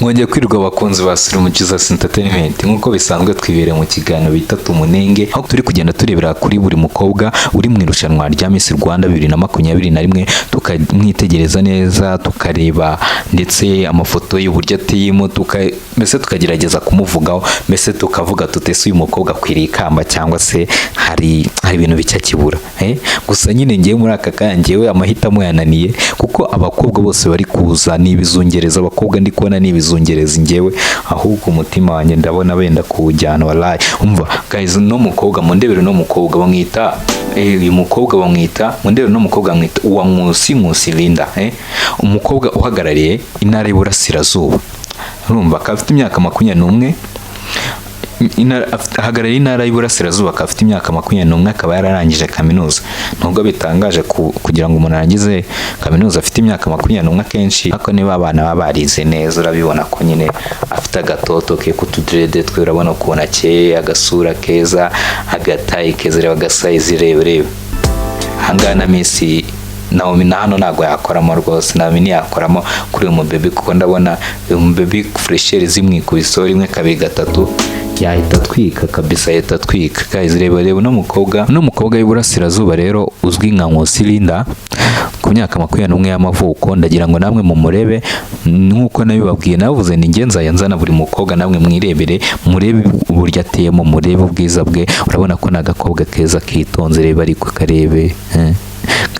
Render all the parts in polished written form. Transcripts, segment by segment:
Mwongeye kwirirwa abakunzi ba Sirimu Jesus Entertainment, nk'uko bisanzwe twibere mu kiganiro bita Tumunenge, aho turi kugenda turebera kuri buri mukobwa uri mu irushanwa rya Miss Rwanda 2021, tukamwitegereza neza, tukareba ndetse amafoto y'uburyo ateyemo, mbese tukagerageza kumuvugaho, mbese tukavuga tutese uyu mukobwa akwiriye ikamba cyangwa se hari ibintu bicya kibura. Gusa nyine ngiye muri aka kangewe amahitamo yananiye, kuko abakobwa bose bari kuza n'ibizungereza, abakobwa ndi kubona n'ibizungereza ngewe, ahubwo umutima wanjye ndabona benda kuwujyana wallahi. Umva guys, no mukobwa mundebere, no mukobwa bamwita uyu mukobwa bamwita mundebere, no mukobwa bamwita uwa Nkusi Linda, umukobwa uhagarariye intara y'Iburasirazuba. Urumva akafite imyaka 21, ahagarariye intara y'Iburasirazuba, akafite imyaka 21, akaba yararangije kaminuza. Nubwo bitangaje kugira ngo umuntu arangize kaminuza afite imyaka 21 kenshi, ariko niba abana babarize neza urabibona ko nyine afite agatoto ke kutudrede twe, urabona ukuntu akeye, agasura keza, agatayi keza, reba agasayizi rebe. Hangana na Miss Naomi na hano ntago yakoramo rwose, Naomi yakoramo kuri uyu mubebe, kuko ndabona uyu mubebe fresher zimwikubiso rimwe kabiri gatatu yahita twika kabisa, yahita twika. Guys, reba no mukobwa y'Iburasirazuba rero uzwi nka Nkusi Linda, ku myaka 21 y'amavuko. Ndagira ngo namwe mumurebe nkuko nabibabwiye, navuze ni ngenza yanzana buri mukobwa, namwe mwirebere, murebe uburyo ateyemo, murebe ubwiza bwe. Urabona ko nagakobwa keza kitonze, reba ariko karebe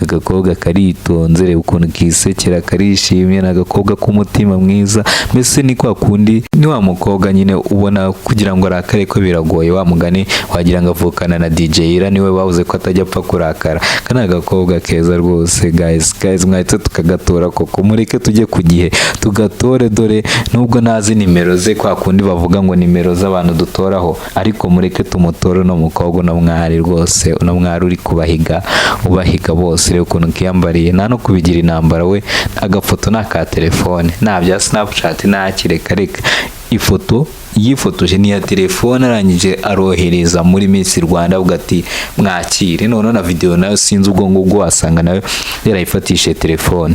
agakobwa karitonze, reba ukuntu kisekera, karishimye, nagakobwa k'umutima mwiza. Mbese ni kwa kundi, ni wa mukobwa nyine ubona kugira ngo arakare ko biragoye, wa mugani wagira ngo avukana na DJ Ira, niwe bavuze ko atajya apfa kurakara. Kana agakobwa keza rwose. Guys mwahita tukagatora koko, mureke tujye ku gihe tugatore, dore nubwo nazi nimero ze, kwa kundi bavuga ngo nimero z'abantu dutoraho, ariko mureke tumutore no mukobwa, no mwari rwose, no mwari uri kubahiga, ubahiga bose. Reba ukuntu kiyambariye, nta no kubigira intambara we, agafoto n'aka telefone, nta bya Snapchat nta kireka reka. Ifoto yifotoje ni ya telefone, arangije arohereza muri Miss Rwanda ugati mwakire. None na video nayo sinzi ubwo ngubwo wasanga nayo yarayifatishe telefone.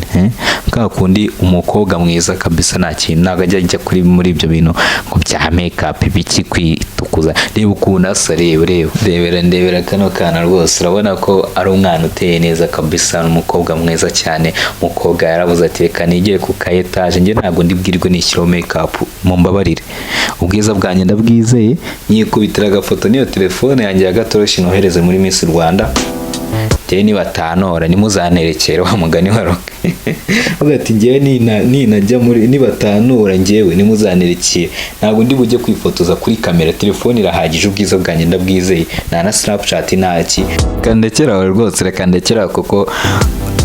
Ka kundi umukobwa mwiza kabisa, nta kintu nagajya kuri muri ibyo bintu ngo bya makeup biki kwitukuza. Reba ukuntu asa, ndebera kano kana rwose, urabona ko ari umwana uteye neza kabisa, umukobwa mwiza cyane. Umukobwa yarabuze ati reka nigere ku kayetage, nge ntago ndibwirwe nishyiraho makeup, mumbabarire. Ubwiza bwanjye ndabwizeye, nyikubitira agafoto niyo telefone yanjye yagatoroshi nohereze muri Miss Rwanda. Tewe nibatanora nimuzanterekere, wa mugani wa Rock. Ugati ngewe ninajya muri nibatanora ngewe nimuzanterekere, ntabwo ndi bujye kwifotoza kuri kamera, telefone irahagije. Ubwiza bwanjye ndabwizeye, nta na Snapchat ntaki. Kandekera rwose, reka ndekera kuko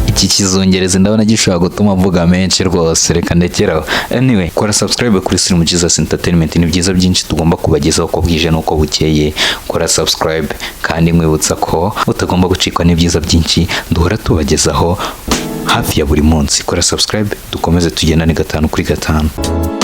iki kizungereza ndabona gishobora gutuma mvuga menshi rwose, reka ndekeraho. Anyway, kora subscribe kuri Sirimu Jesus Entertainment, ni byiza byinshi tugomba kubagezaho uko bwije nuko bukeye. Kora subscribe kandi mwibutsa ko utagomba gucikwa n'ibyiza byinshi duhora tubagezaho hafi ya buri munsi. Kora subscribe dukomeze tugendane 5 kuri 5.